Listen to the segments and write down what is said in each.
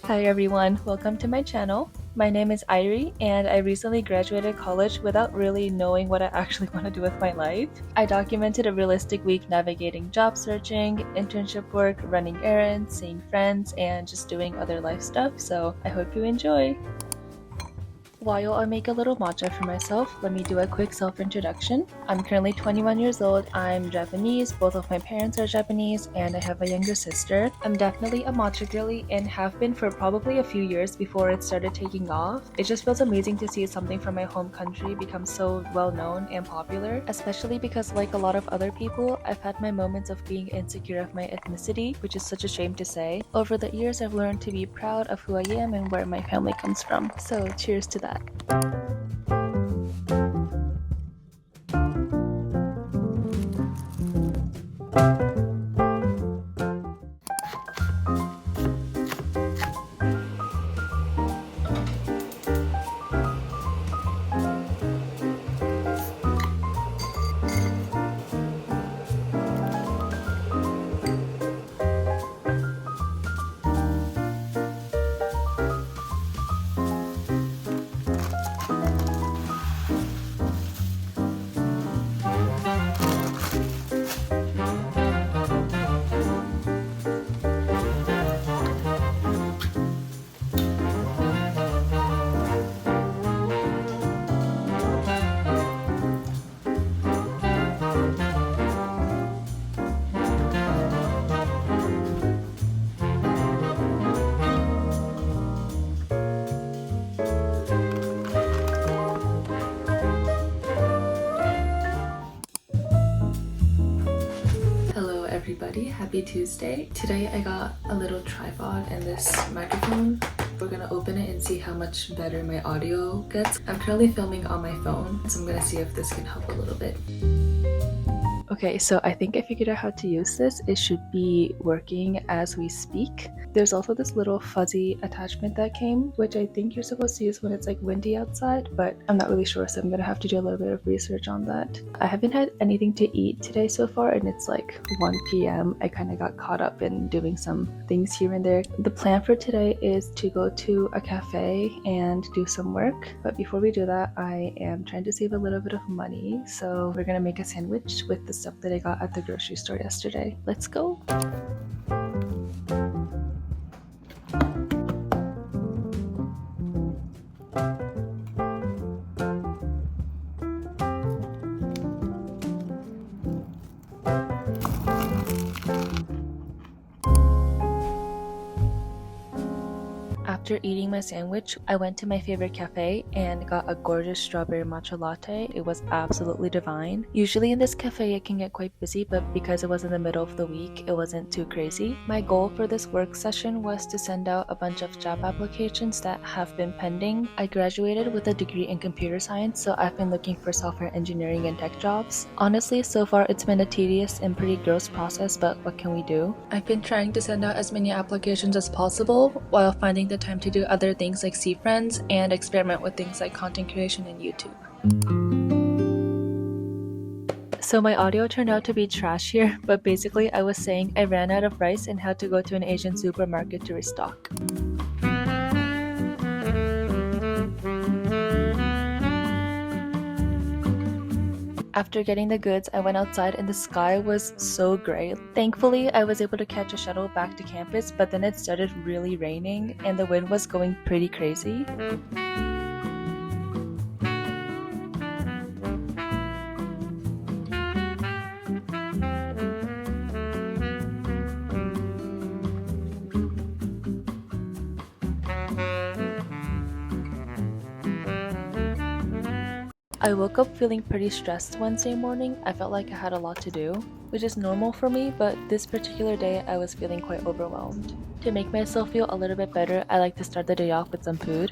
Hi everyone, welcome to my channel. My name is Airi and I recently graduated college without really knowing what I actually want to do with my life. I documented a realistic week navigating job searching, internship work, running errands, seeing friends, and just doing other life stuff, so I hope you enjoy! While I make a little matcha for myself, let me do a quick self-introduction. I'm currently 21 years old, I'm Japanese, both of my parents are Japanese, and I have a younger sister. I'm definitely a matcha girly and have been for probably a few years before it started taking off. It just feels amazing to see something from my home country become so well known and popular, especially because like a lot of other people, I've had my moments of being insecure of my ethnicity, which is such a shame to say. Over the years, I've learned to be proud of who I am and where my family comes from. So cheers to that. Hello everybody, happy Tuesday. Today I got a little tripod and this microphone. We're gonna open it and see how much better my audio gets. I'm currently filming on my phone, so I'm gonna see if this can help a little bit. Okay, so I think I figured out how to use this. It should be working as we speak. There's also this little fuzzy attachment that came, which I think you're supposed to use when it's like windy outside, but I'm not really sure, so I'm gonna have to do a little bit of research on that. I haven't had anything to eat today so far, and it's like 1 p.m. I kind of got caught up in doing some things here and there. The plan for today is to go to a cafe and do some work, but before we do that, I am trying to save a little bit of money, so we're gonna make a sandwich with the stuff that I got at the grocery store yesterday. Let's go! After eating my sandwich, I went to my favorite cafe and got a gorgeous strawberry matcha latte. It was absolutely divine. Usually in this cafe it can get quite busy, but because it was in the middle of the week, it wasn't too crazy. My goal for this work session was to send out a bunch of job applications that have been pending. I graduated with a degree in computer science, so I've been looking for software engineering and tech jobs. Honestly, so far it's been a tedious and pretty gross process, but what can we do? I've been trying to send out as many applications as possible while finding the time to do other things like see friends and experiment with things like content creation and YouTube. So my audio turned out to be trash here, but basically I was saying I ran out of rice and had to go to an Asian supermarket to restock. After getting the goods, I went outside and the sky was so gray. Thankfully, I was able to catch a shuttle back to campus, but then it started really raining and the wind was going pretty crazy. I woke up feeling pretty stressed Wednesday morning. I felt like I had a lot to do, which is normal for me, but this particular day I was feeling quite overwhelmed. To make myself feel a little bit better, I like to start the day off with some food.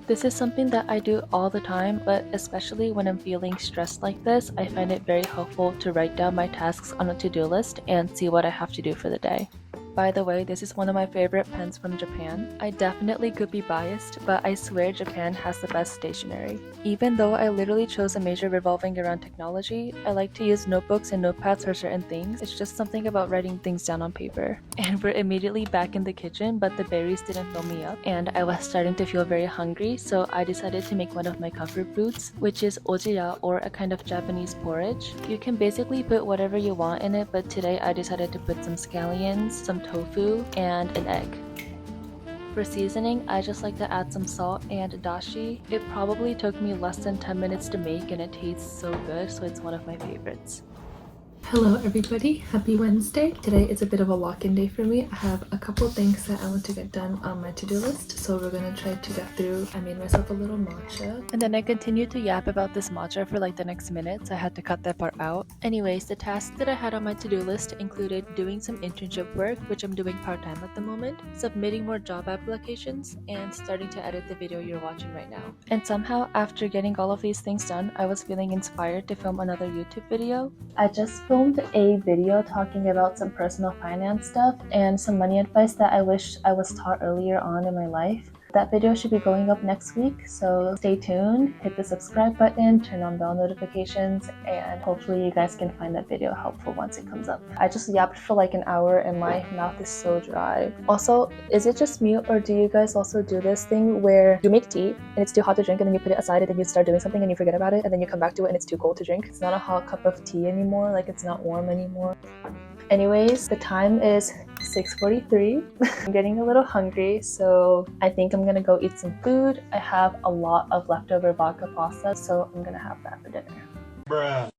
This is something that I do all the time, but especially when I'm feeling stressed like this, I find it very helpful to write down my tasks on a to-do list and see what I have to do for the day. By the way, this is one of my favorite pens from Japan. I definitely could be biased, but I swear Japan has the best stationery. Even though I literally chose a major revolving around technology, I like to use notebooks and notepads for certain things. It's just something about writing things down on paper. And we're immediately back in the kitchen, but the berries didn't fill me up, and I was starting to feel very hungry, so I decided to make one of my comfort foods, which is 𝖼🧦, or a kind of Japanese porridge. You can basically put whatever you want in it, but today I decided to put some scallions, some tofu, and an egg. For seasoning, I just like to add some salt and dashi. It probably took me less than 10 minutes to make and it tastes so good, so it's one of my favorites. Hello everybody, happy Wednesday. Today is a bit of a lock-in day for me. I have a couple things that I want to get done on my to-do list, so we're gonna try to get through. I made myself a little matcha. And then I continued to yap about this matcha for like the next minute, so I had to cut that part out. Anyways, the tasks that I had on my to-do list included doing some internship work, which I'm doing part-time at the moment, submitting more job applications, and starting to edit the video you're watching right now. And somehow, after getting all of these things done, I was feeling inspired to film another YouTube video. I just filmed a video talking about some personal finance stuff and some money advice that I wish I was taught earlier on in my life. That video should be going up next week, so stay tuned, hit the subscribe button, turn on bell notifications, and hopefully you guys can find that video helpful once it comes up. I just yapped for like an hour and my mouth is so dry. Also, is it just me or do you guys also do this thing where you make tea and it's too hot to drink and then you put it aside and then you start doing something and you forget about it and then you come back to it and it's too cold to drink? It's not a hot cup of tea anymore, like it's not warm anymore. Anyways, the time is 6:43. I'm getting a little hungry, so I think I'm gonna go eat some food. I have a lot of leftover vodka pasta, so I'm gonna have that for dinner. Bruh.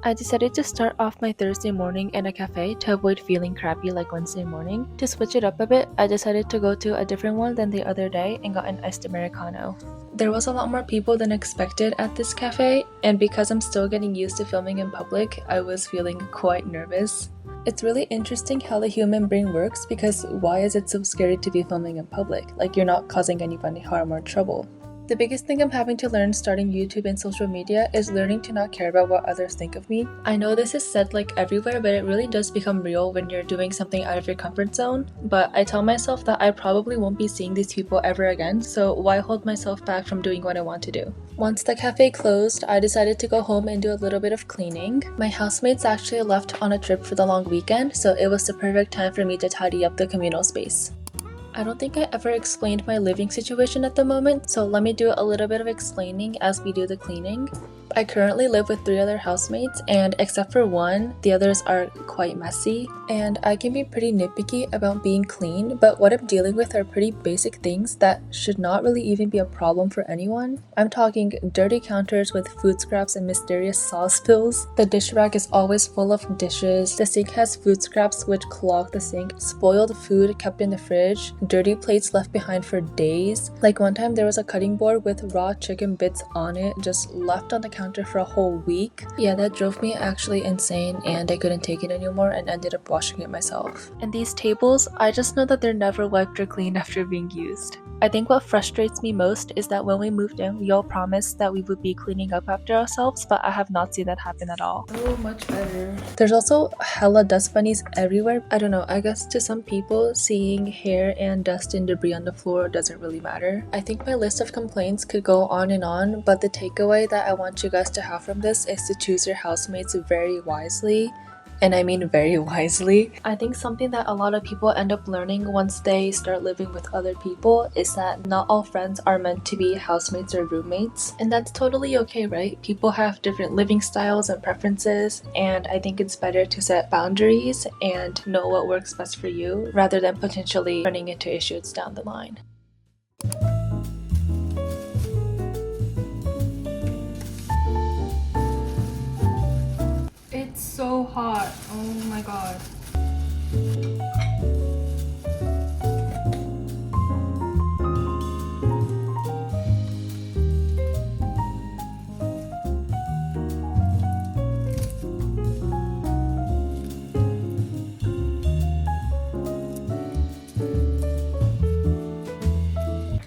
I decided to start off my Thursday morning in a cafe to avoid feeling crappy like Wednesday morning. To switch it up a bit, I decided to go to a different one than the other day and got an iced Americano. There was a lot more people than expected at this cafe, and because I'm still getting used to filming in public, I was feeling quite nervous. It's really interesting how the human brain works, because why is it so scary to be filming in public? Like you're not causing anybody harm or trouble. The biggest thing I'm having to learn starting YouTube and social media is learning to not care about what others think of me. I know this is said like everywhere, but it really does become real when you're doing something out of your comfort zone. But I tell myself that I probably won't be seeing these people ever again, so why hold myself back from doing what I want to do? Once the cafe closed, I decided to go home and do a little bit of cleaning. My housemates actually left on a trip for the long weekend, so it was the perfect time for me to tidy up the communal space. I don't think I ever explained my living situation at the moment, so let me do a little bit of explaining as we do the cleaning. I currently live with 3 other housemates, and except for one, the others are quite messy, and I can be pretty nitpicky about being clean, but what I'm dealing with are pretty basic things that should not really even be a problem for anyone. I'm talking dirty counters with food scraps and mysterious sauce spills. The dish rack is always full of dishes. The sink has food scraps which clog the sink. Spoiled food kept in the fridge. Dirty plates left behind for days. Like one time there was a cutting board with raw chicken bits on it just left on the counter for a whole week. Yeah, that drove me actually insane, and I couldn't take it anymore and ended up washing it myself. And these tables, I just know that they're never wiped or cleaned after being used. I think what frustrates me most is that when we moved in, we all promised that we would be cleaning up after ourselves, but I have not seen that happen at all. Oh, much better. There's also hella dust bunnies everywhere. I don't know, I guess to some people, seeing hair and dust and debris on the floor doesn't really matter. I think my list of complaints could go on, but the takeaway that I want you guys to have from this is to choose your housemates very wisely. And I mean very wisely. I think something that a lot of people end up learning once they start living with other people is that not all friends are meant to be housemates or roommates. And that's totally okay, right? People have different living styles and preferences, and I think it's better to set boundaries and know what works best for you rather than potentially running into issues down the line. It's so hot. Oh my god.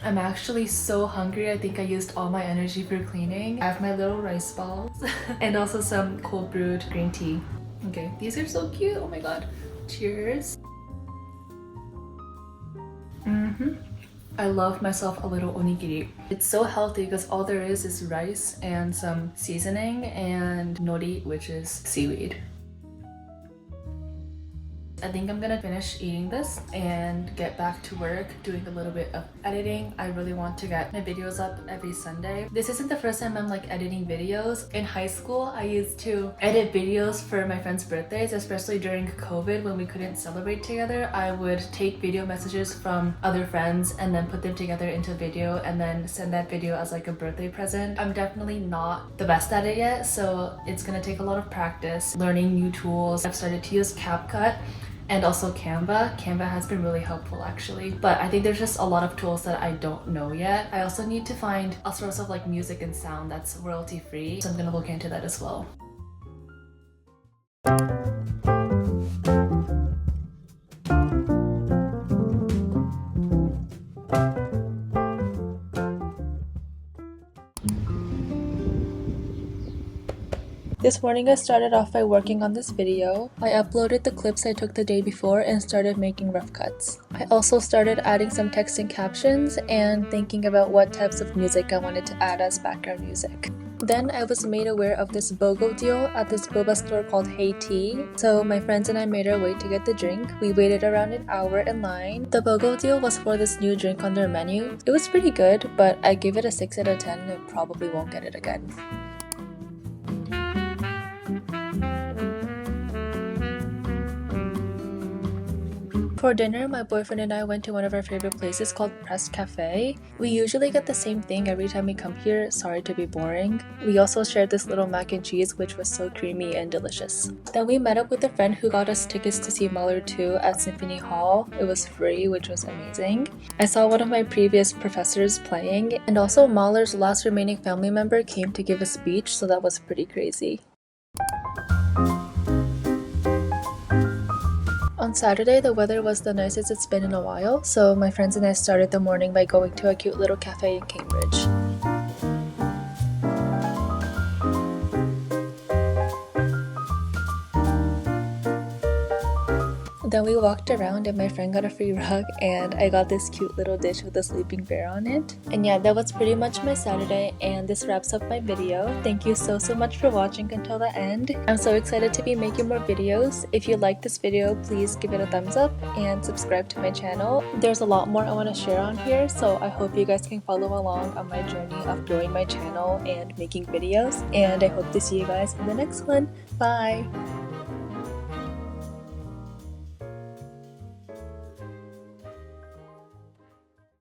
I'm actually so hungry. I think I used all my energy for cleaning. I have my little rice balls and also some cold brewed green tea. Okay, these are so cute. Oh my god. Cheers. I love myself a little onigiri. It's so healthy because all there is rice and some seasoning and nori, which is seaweed. I think I'm gonna finish eating this and get back to work doing a little bit of editing. I really want to get my videos up every Sunday. This isn't the first time I'm like editing videos. In high school, I used to edit videos for my friends' birthdays, especially during COVID when we couldn't celebrate together. I would take video messages from other friends and then put them together into a video and then send that video as like a birthday present. I'm definitely not the best at it yet, so it's gonna take a lot of practice, learning new tools. I've started to use CapCut and also Canva. Canva has been really helpful actually, but I think there's just a lot of tools that I don't know yet. I also need to find a source of like music and sound that's royalty free, so I'm gonna look into that as well. This morning I started off by working on this video. I uploaded the clips I took the day before and started making rough cuts. I also started adding some text and captions and thinking about what types of music I wanted to add as background music. Then I was made aware of this BOGO deal at this boba store called Hey Tea. So my friends and I made our way to get the drink. We waited around an hour in line. The BOGO deal was for this new drink on their menu. It was pretty good, but I give it a 6 out of 10 and probably won't get it again. For dinner, my boyfriend and I went to one of our favorite places called Press Cafe. We usually get the same thing every time we come here, sorry to be boring. We also shared this little mac and cheese which was so creamy and delicious. Then we met up with a friend who got us tickets to see Mahler 2 at Symphony Hall. It was free, which was amazing. I saw one of my previous professors playing, and also Mahler's last remaining family member came to give a speech, so that was pretty crazy. On Saturday, the weather was the nicest it's been in a while, so my friends and I started the morning by going to a cute little cafe in Cambridge. Then we walked around and my friend got a free rug and I got this cute little dish with a sleeping bear on it. And yeah, that was pretty much my Saturday, and this wraps up my video. Thank you so much for watching until the end. I'm so excited to be making more videos. If you like this video, please give it a thumbs up and subscribe to my channel. There's a lot more I want to share on here, so I hope you guys can follow along on my journey of growing my channel and making videos, and I hope to see you guys in the next one. Bye!